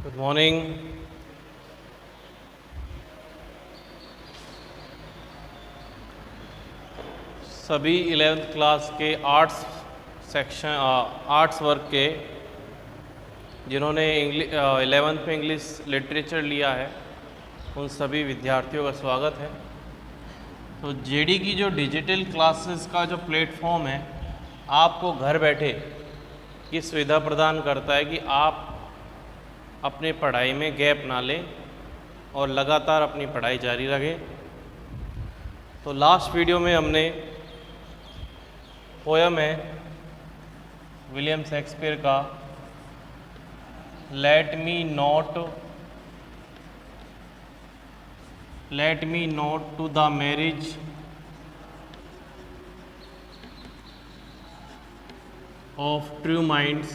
Good morning. सभी 11th class के arts वर्ग के जिन्होंने 11th में इंग्लिश लिटरेचर लिया है उन सभी विद्यार्थियों का स्वागत है। तो जेडी की जो डिजिटल क्लासेस का जो प्लेटफॉर्म है आपको घर बैठे ये सुविधा प्रदान करता है कि आप अपने पढ़ाई में गैप ना लें और लगातार अपनी पढ़ाई जारी रखें। तो लास्ट वीडियो में हमने पोयम है विलियम शेक्सपियर का let me not to the marriage of true minds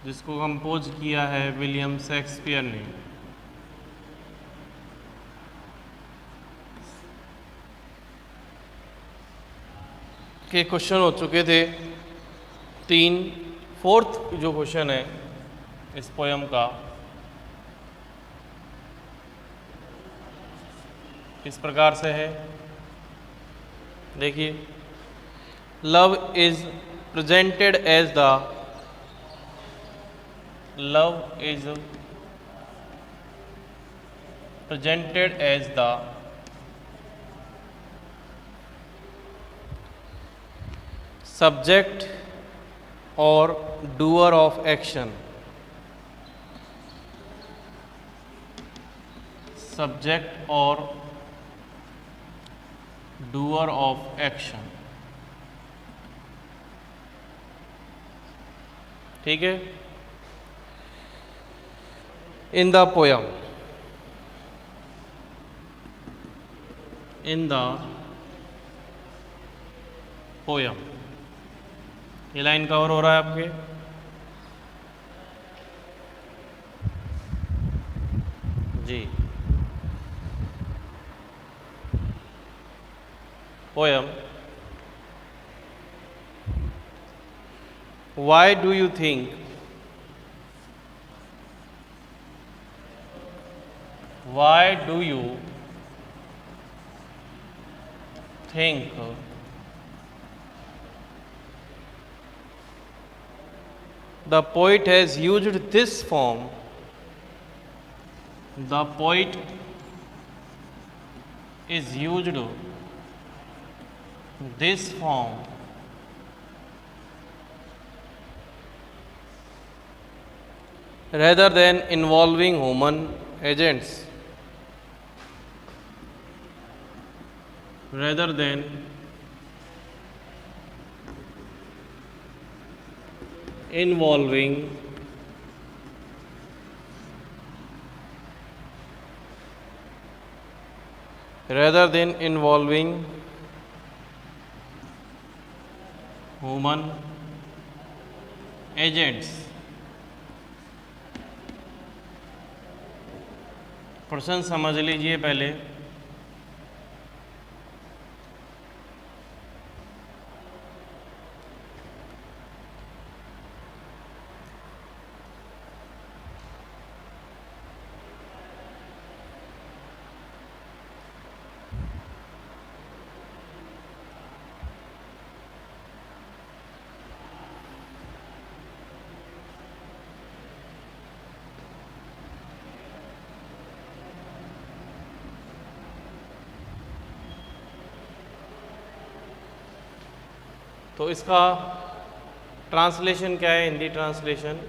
जिसको कंपोज किया है विलियम शेक्सपियर ने। के क्वेश्चन हो चुके थे 3। फोर्थ जो क्वेश्चन है इस पोयम का इस प्रकार से है, देखिए। Love is presented as the subject or doer of action. Subject or doer of action, ठीक है। In the poem, ये लाइन कवर हो रहा है आपके। जी, poem. Why do you think the poet has used this form? The poet is used this form rather than involving human agents. Rather than involving human agents. प्रश्न समझ लीजिए पहले। तो इसका ट्रांसलेशन क्या है, हिंदी ट्रांसलेशन,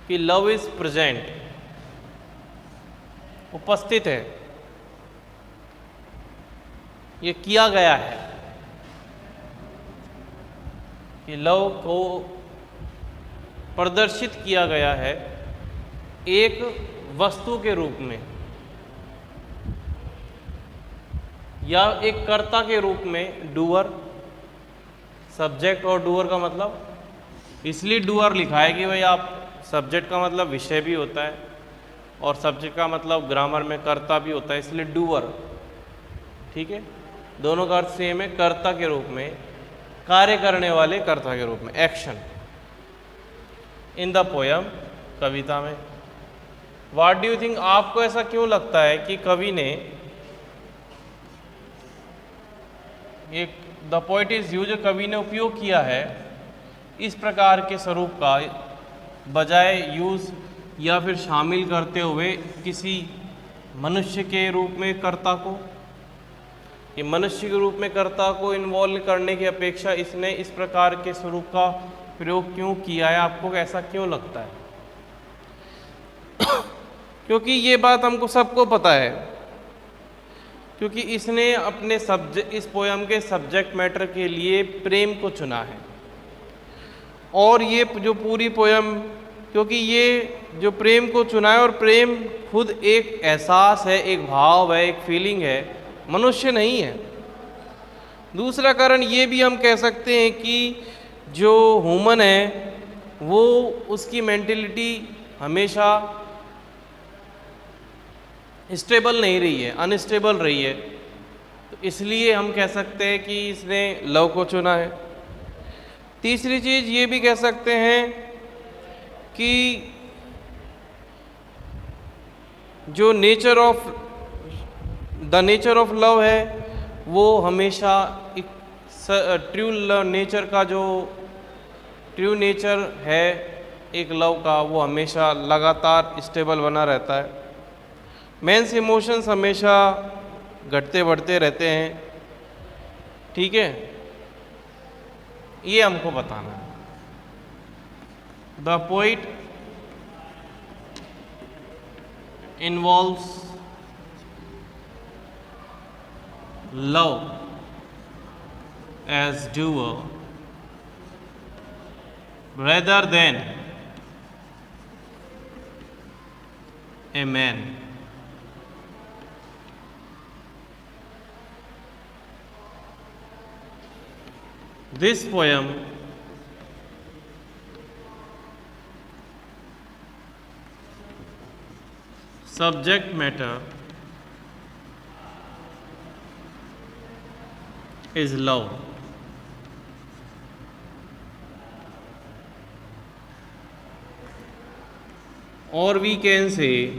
कि लव इज प्रेजेंट, उपस्थित है, ये किया गया है कि लव को प्रदर्शित किया गया है एक वस्तु के रूप में या एक कर्ता के रूप में। डूअर, सब्जेक्ट और डूअर का मतलब इसलिए डूअर लिखा है कि भाई आप सब्जेक्ट का मतलब विषय भी होता है और सब्जेक्ट का मतलब ग्रामर में कर्ता भी होता है, इसलिए डूअर, ठीक है। दोनों का अर्थ सेम है, कर्ता के रूप में कार्य करने वाले कर्ता के रूप में, एक्शन इन द पोयम, कविता में। व्हाट डू यू थिंक, आपको ऐसा क्यों लगता है कि कवि ने ये द पोइट इज यूज, कवि ने उपयोग किया है इस प्रकार के स्वरूप का, बजाय यूज या फिर शामिल करते हुए किसी मनुष्य के रूप में कर्ता को, कि मनुष्य के रूप में कर्ता को इन्वॉल्व करने की अपेक्षा इसने इस प्रकार के स्वरूप का प्रयोग क्यों किया है? आपको ऐसा क्यों लगता है? क्योंकि ये बात हमको सबको पता है, क्योंकि इसने अपने इस पोयम के सब्जेक्ट मैटर के लिए प्रेम को चुना है। और ये जो पूरी पोयम, क्योंकि ये जो प्रेम को चुना है, और प्रेम खुद एक एहसास है, एक भाव है, एक फीलिंग है, मनुष्य नहीं है। दूसरा कारण ये भी हम कह सकते हैं कि जो ह्यूमन है वो उसकी मेंटेलिटी हमेशा स्टेबल नहीं रही है, अनस्टेबल रही है, तो इसलिए हम कह सकते हैं कि इसने लव को चुना है। तीसरी चीज़ ये भी कह सकते हैं कि जो द नेचर ऑफ लव है वो हमेशा एक ट्रू नेचर का, जो ट्रू नेचर है एक लव का, वो हमेशा लगातार स्टेबल बना रहता है। मेंस इमोशंस हमेशा घटते बढ़ते रहते हैं, ठीक है, ये हमको बताना है। The poet involves love as doer rather than a man. This poem subject matter is love. Or we can say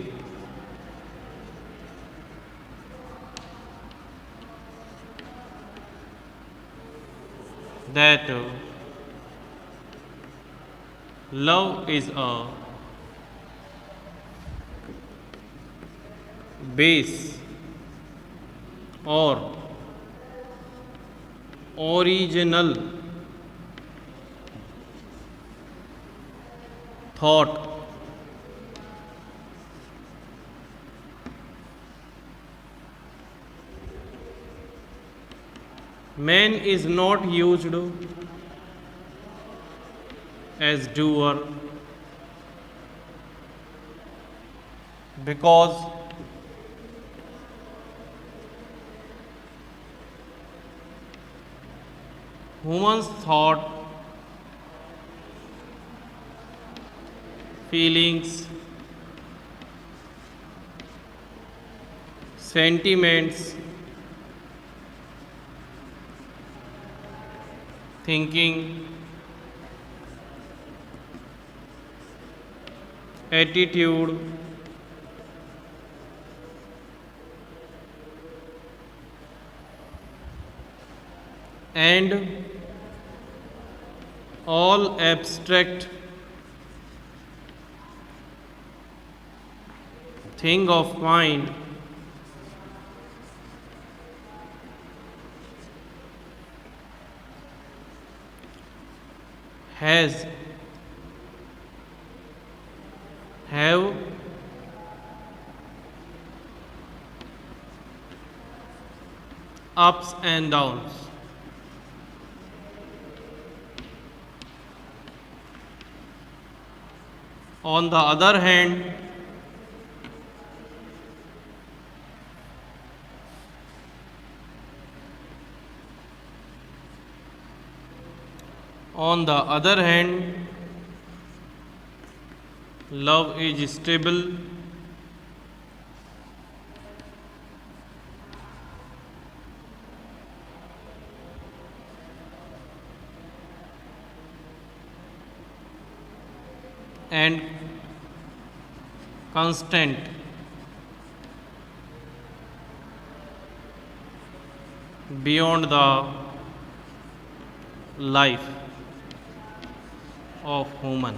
that love is a base or original thought man is not used as doer because humans thought, feelings, sentiments, thinking, attitude, and all abstract thing of mind have ups and downs. On the other hand, love is stable, and constant beyond the life of human।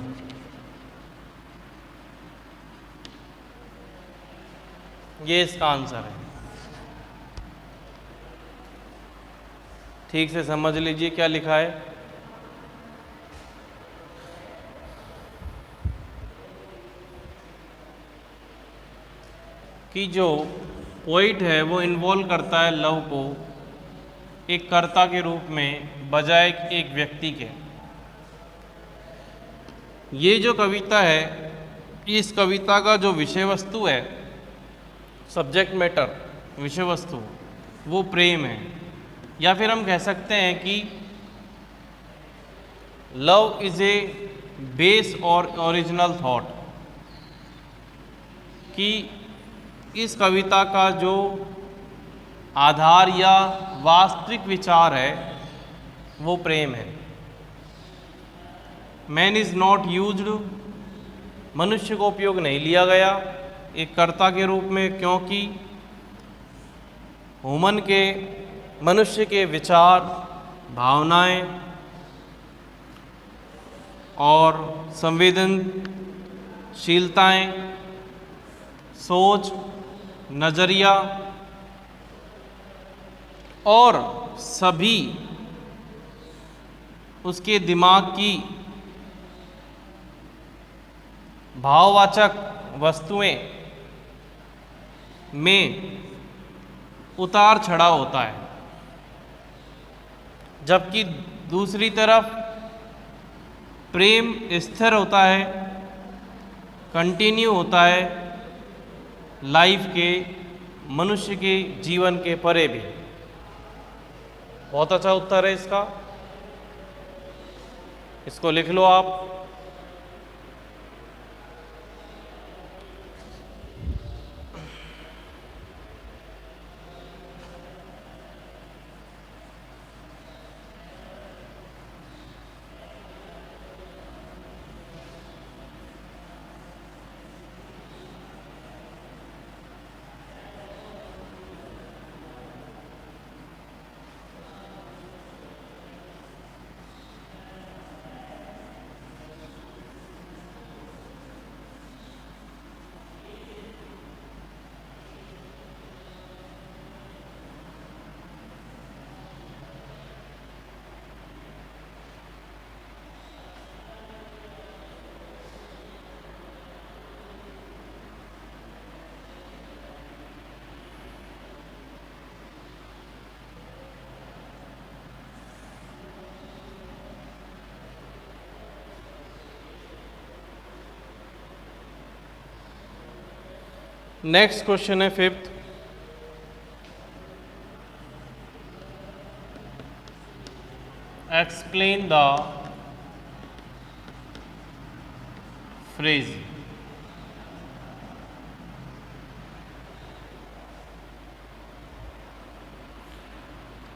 ये इसका answer है। ठीक से समझ लीजिए क्या लिखा है। कि जो पोइट है वो इन्वॉल्व करता है लव को एक कर्ता के रूप में बजाय एक व्यक्ति के। ये जो कविता है, इस कविता का जो विषय वस्तु है, सब्जेक्ट मैटर, विषय वस्तु, वो प्रेम है। या फिर हम कह सकते हैं कि लव इज ए बेस और ओरिजिनल थॉट। कि इस कविता का जो आधार या वास्तविक विचार है वो प्रेम है। मैन इज नॉट यूज्ड, मनुष्य को उपयोग नहीं लिया गया एक कर्ता के रूप में, क्योंकि ह्यूमन के, मनुष्य के विचार, भावनाएं और संवेदनशीलताएं, सोच, नज़रिया और सभी उसके दिमाग की भाववाचक वस्तुएं में उतार चढ़ाव होता है। जबकि दूसरी तरफ प्रेम स्थिर होता है, कंटिन्यू होता है लाइफ के, मनुष्य के जीवन के परे भी। बहुत अच्छा उत्तर है इसका, इसको लिख लो आप। नेक्स्ट क्वेश्चन है 5th। Explain the phrase.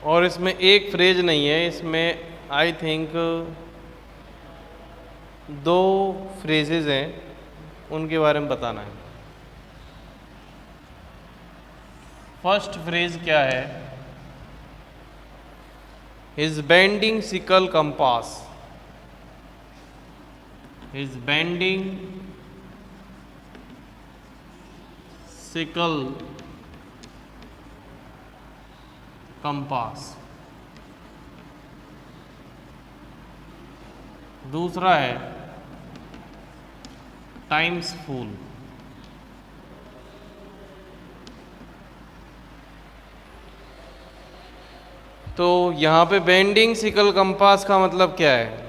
और इसमें एक फ्रेज नहीं है, इसमें आई थिंक 2 फ्रेजेज हैं, उनके बारे में बताना है। फर्स्ट फ्रेज क्या है? His bending sickle compass, his bending sickle compass। दूसरा है टाइम्स फूल। तो यहाँ पे बेंडिंग सिकल कंपास का मतलब क्या है?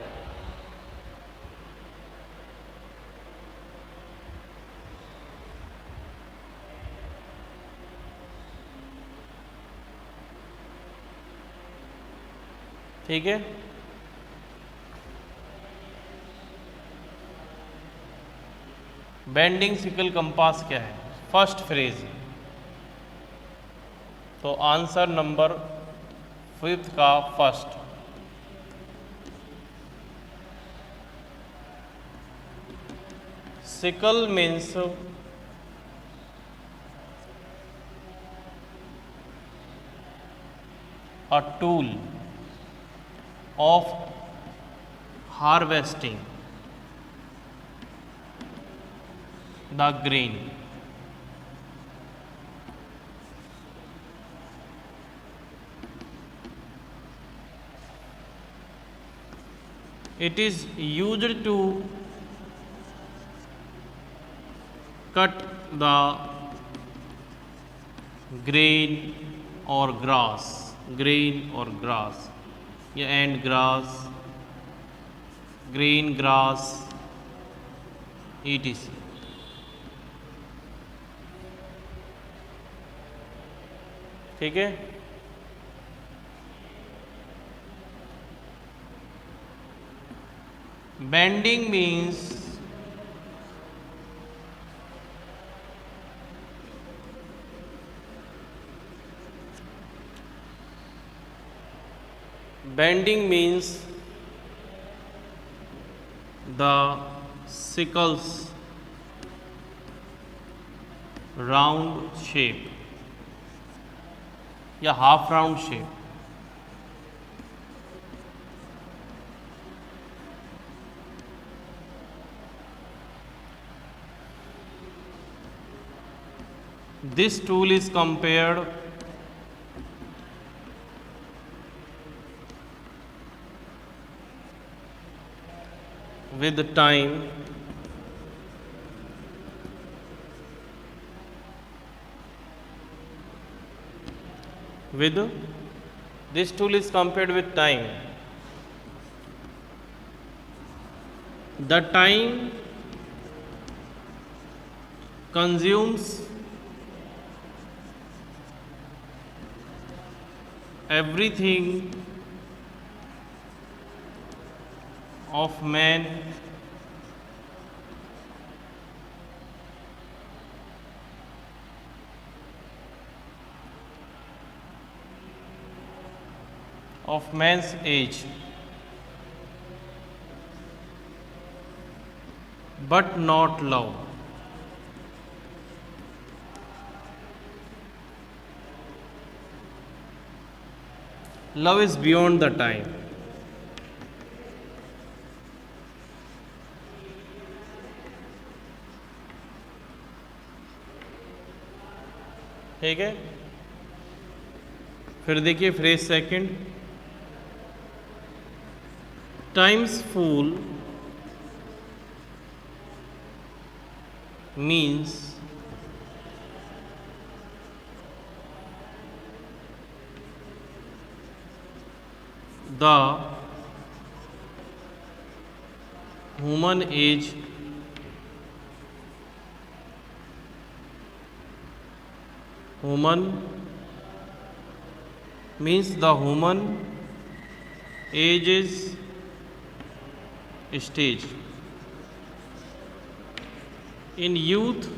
ठीक है, बेंडिंग सिकल कंपास क्या है? First phrase. तो आंसर नंबर 5th का first. sickle means a tool of harvesting the grain. It is used to cut the grain or grass, yeah, and grass, grain, grass, etc. ठीक है। Bending means the sickle's round shape या half round shape। This tool is compared with time this tool is compared with time. The time consumes everything of man of man's age, but not love. Love is beyond the time. ठीक है। फिर देखिए phrase second, time's fool means the human age is stage. In youth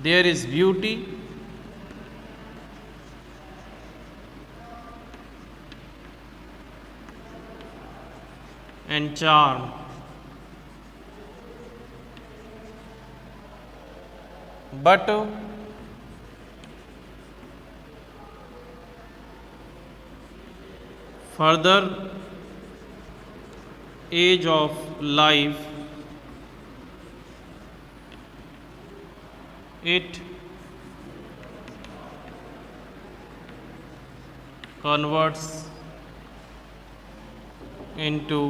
there is beauty and charm, but further age of life it converts into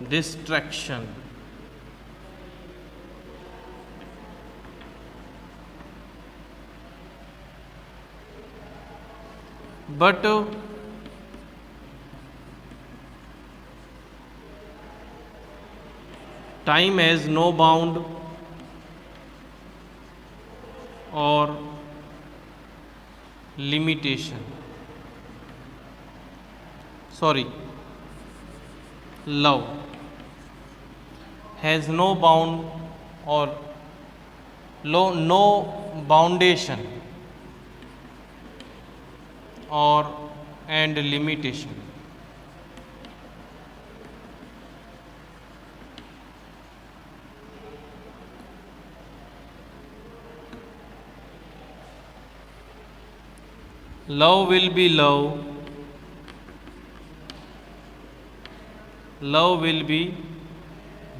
distraction. But time has no bound or limitation. Love has no bound or no foundation or and limitation. Love will be love, love will be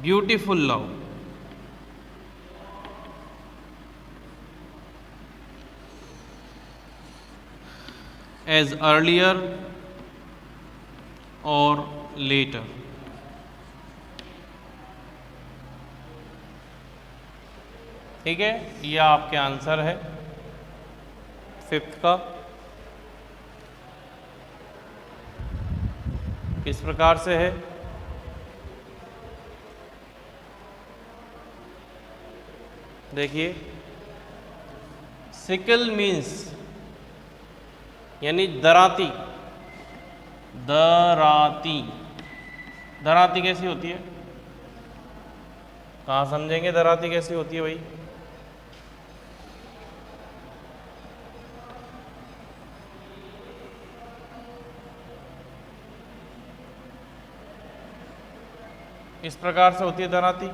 beautiful love. As earlier और later. ठीक है, यह आपके answer है 5th का। किस प्रकार से है? देखिए, सिकल मीन्स यानी दराती। दराती, दराती कैसी होती है? कहाँ समझेंगे दराती कैसी होती है भाई? इस प्रकार से होती है दराती।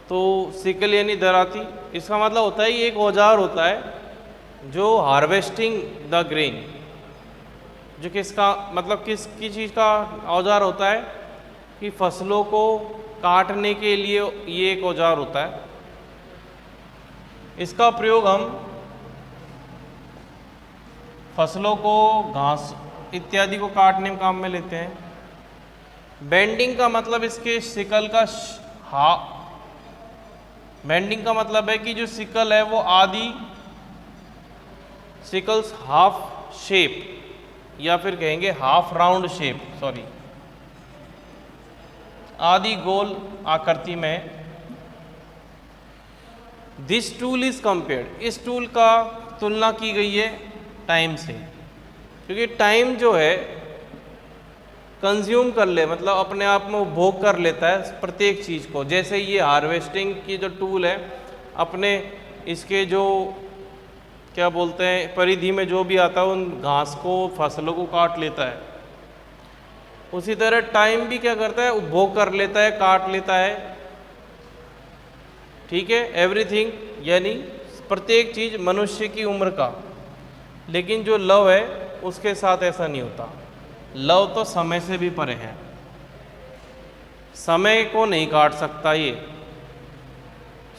तो सिकल यानी दराती, इसका मतलब होता है ये एक औजार होता है जो हार्वेस्टिंग द ग्रेन, जो किसका मतलब किसकी चीज़ का औजार होता है कि फसलों को काटने के लिए ये एक औजार होता है। इसका प्रयोग हम फसलों को, घास इत्यादि को काटने में काम में लेते हैं। बेंडिंग का मतलब इसके सिकल का बेंडिंग का मतलब है कि जो सिकल है वो आदि सिकल्स हाफ शेप या फिर कहेंगे हाफ राउंड शेप, सॉरी, आदि गोल आकृति में। दिस टूल इज कंपेयर्ड, इस टूल का तुलना की गई है टाइम से, क्योंकि टाइम जो है कंज्यूम कर ले, मतलब अपने आप में उपभोग कर लेता है प्रत्येक चीज़ को। जैसे ये हार्वेस्टिंग की जो टूल है अपने इसके जो क्या बोलते हैं परिधि में जो भी आता है उन घास को, फसलों को काट लेता है, उसी तरह टाइम भी क्या करता है, उपभोग कर लेता है, काट लेता है। ठीक है, एवरीथिंग यानी प्रत्येक चीज़ मनुष्य की उम्र का। लेकिन जो लव है उसके साथ ऐसा नहीं होता। लव तो समय से भी परे है, समय को नहीं काट सकता ये,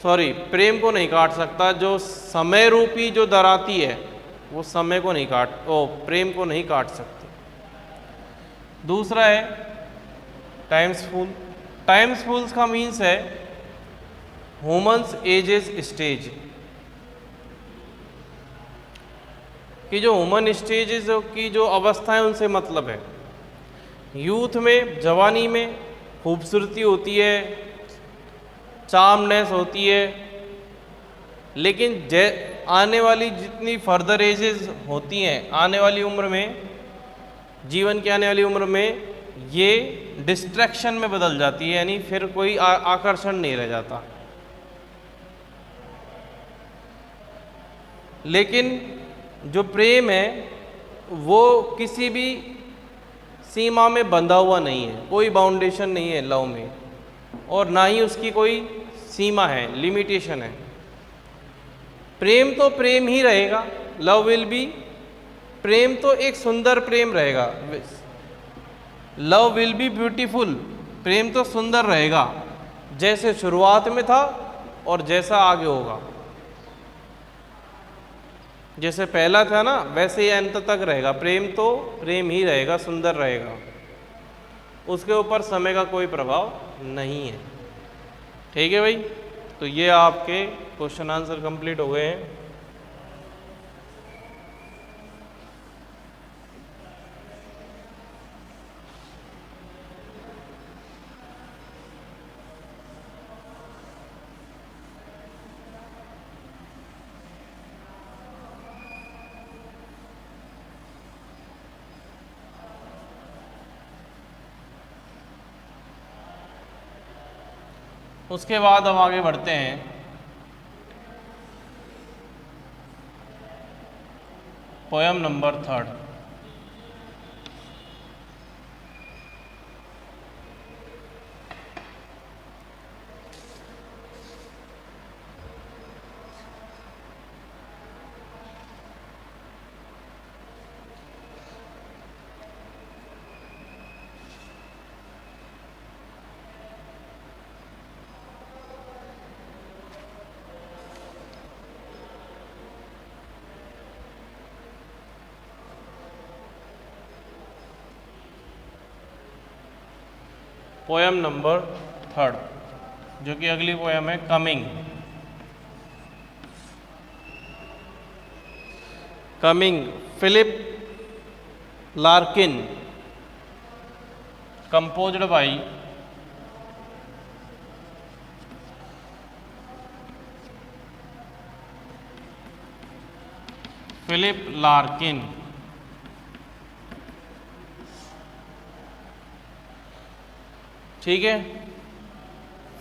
सॉरी प्रेम को नहीं काट सकता। जो समय रूपी जो दराती है वो समय को नहीं प्रेम को नहीं काट सकती। दूसरा है टाइम्स फूल। टाइम्स फूल्स का मीन्स है ह्यूमन्स एजेस स्टेज, कि जो ह्यूमन स्टेजेस की जो अवस्था है उनसे मतलब है। यूथ में, जवानी में खूबसूरती होती है, चार्मनेस होती है, लेकिन आने वाली जितनी फर्दर एजेस होती हैं, आने वाली उम्र में, जीवन की आने वाली उम्र में ये डिस्ट्रैक्शन में बदल जाती है, यानी फिर कोई आकर्षण नहीं रह जाता। लेकिन जो प्रेम है वो किसी भी सीमा में बंधा हुआ नहीं है, कोई बाउंडेशन नहीं है लव में, और ना ही उसकी कोई सीमा है, लिमिटेशन है। प्रेम तो प्रेम ही रहेगा, लव विल बी, प्रेम तो एक सुंदर प्रेम रहेगा। लव विल बी ब्यूटीफुल, प्रेम तो सुंदर रहेगा, जैसे शुरुआत में था और जैसा आगे होगा। जैसे पहला था ना वैसे ही अंत तक रहेगा। प्रेम तो प्रेम ही रहेगा, सुंदर रहेगा, उसके ऊपर समय का कोई प्रभाव नहीं है। ठीक है भाई, तो ये आपके क्वेश्चन आंसर कंप्लीट हो गए हैं। उसके बाद हम आगे बढ़ते हैं पोयम नंबर 3। पोयम नंबर 3, जो कि अगली पोयम है coming. Coming, Philip Larkin, composed by Philip Larkin. ठीक है,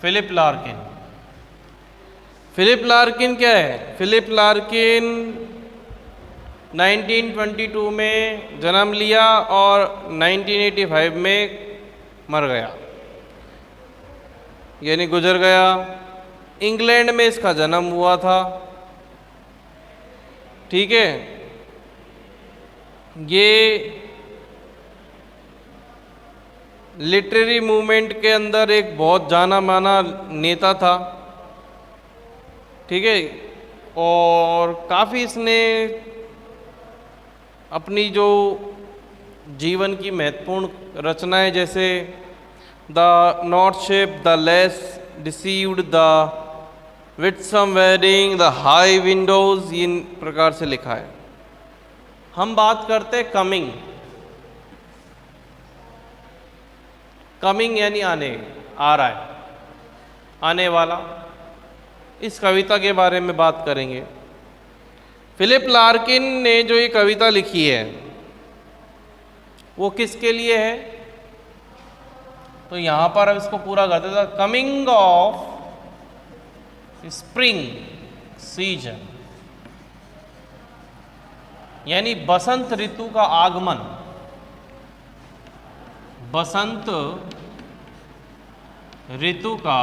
फिलिप लार्किन। फिलिप लार्किन क्या है? फिलिप लार्किन 1922 में जन्म लिया और 1985 में मर गया, यानी गुजर गया। इंग्लैंड में इसका जन्म हुआ था। ठीक है, ये लिटरेरी मूवमेंट के अंदर एक बहुत जाना माना नेता था। ठीक है, और काफ़ी इसने अपनी जो जीवन की महत्वपूर्ण रचनाएं, जैसे the north ship, the less deceived, the Whitsun wedding, the high windows, इन प्रकार से लिखा है। हम बात करते हैं कमिंग। कमिंग यानी आने, आ रहा है, आने वाला। इस कविता के बारे में बात करेंगे। फिलिप लार्किन ने जो ये कविता लिखी है वो किसके लिए है? तो यहां पर अब इसको पूरा करते थे। कमिंग ऑफ स्प्रिंग सीजन, यानी बसंत ऋतु का आगमन। बसंत ऋतु का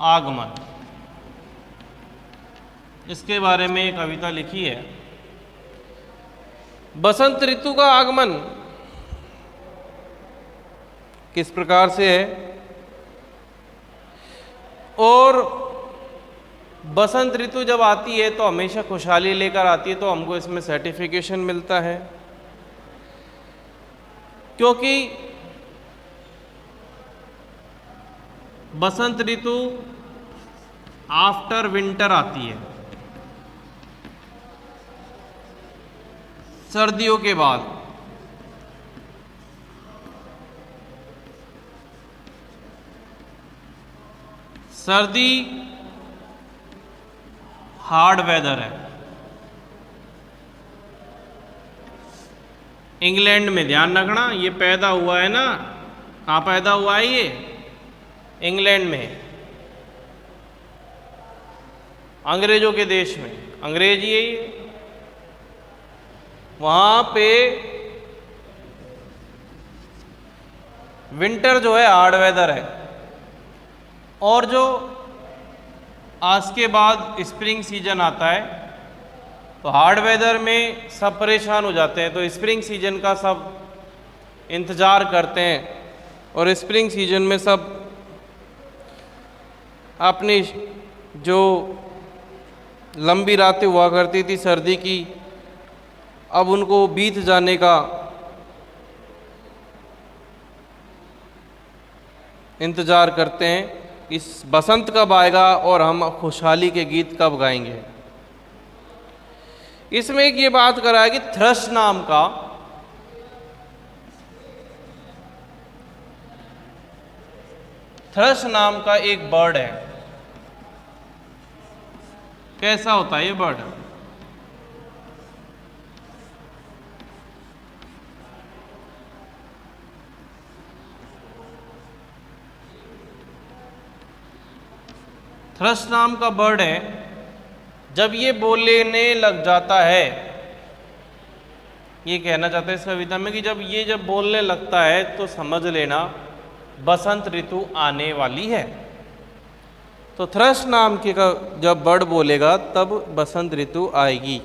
आगमन, इसके बारे में एक कविता लिखी है। बसंत ऋतु का आगमन किस प्रकार से है? और बसंत ऋतु जब आती है तो हमेशा खुशहाली लेकर आती है, तो हमको इसमें सर्टिफिकेशन मिलता है, क्योंकि बसंत ऋतु आफ्टर विंटर आती है, सर्दियों के बाद। सर्दी हार्ड वेदर है। इंग्लैंड में, ध्यान रखना, ये पैदा हुआ है ना, कहाँ पैदा हुआ है? ये इंग्लैंड में, अंग्रेजों के देश में। अंग्रेज ही है ये। वहाँ पे विंटर जो है हार्ड वेदर है, और जो आज के बाद स्प्रिंग सीजन आता है तो हार्ड वेदर में सब परेशान हो जाते हैं, तो स्प्रिंग सीजन का सब इंतज़ार करते हैं। और स्प्रिंग सीजन में सब अपनी जो लंबी रातें हुआ करती थी सर्दी की, अब उनको बीत जाने का इंतज़ार करते हैं। इस बसंत कब आएगा और हम खुशहाली के गीत कब गाएंगे। इसमें एक ये बात करा है कि थ्रश नाम का एक बर्ड है। कैसा होता है ये बर्ड? थ्रश नाम का बर्ड है। जब ये बोलने लग जाता है, ये कहना चाहते हैं इस कविता में कि जब बोलने लगता है तो समझ लेना बसंत ऋतु आने वाली है। तो थ्रश नाम के का जब बर्ड बोलेगा तब बसंत ऋतु आएगी।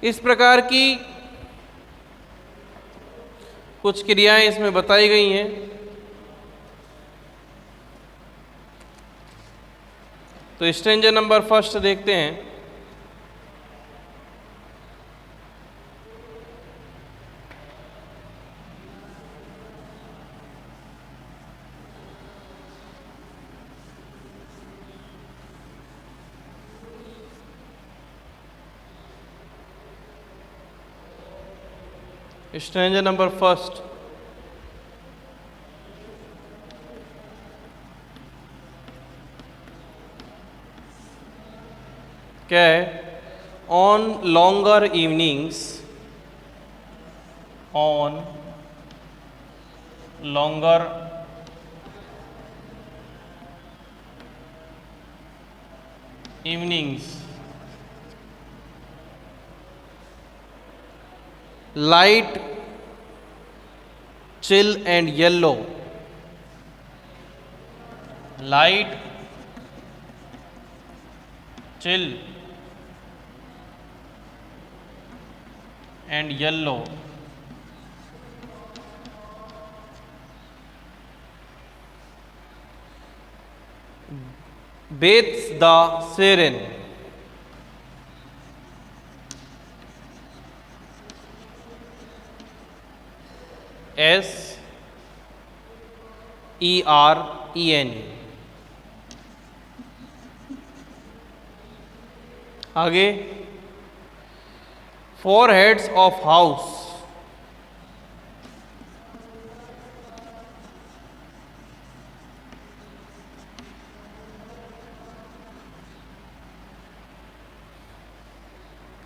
इस प्रकार की कुछ क्रियाएं इसमें बताई गई हैं। तो स्ट्रेंजर नंबर फर्स्ट देखते हैं। स्ट्रेंजर नंबर फर्स्ट क्या है? On longer evenings, on longer evenings light, chill and yellow, light, chill and yellow, bathes the siren, SEREN। आगे, four heads of house,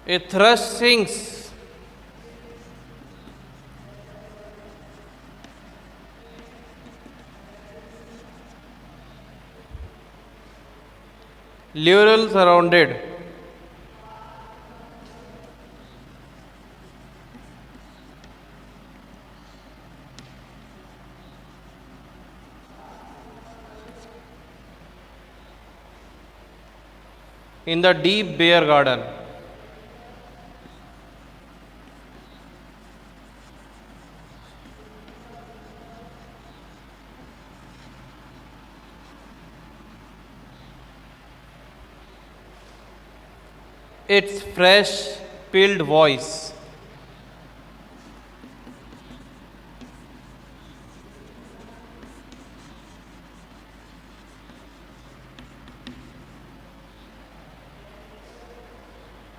a thrush sings, laurel surrounded, in the deep bare garden, its fresh pilled voice,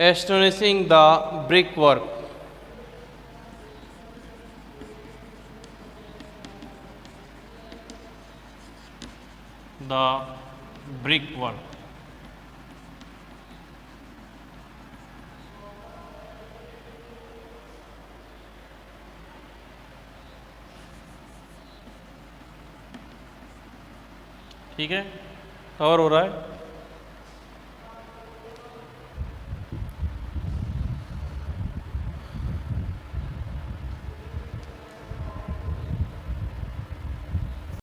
astonishing the brickwork, the brickwork। ठीक है, cover हो रहा है।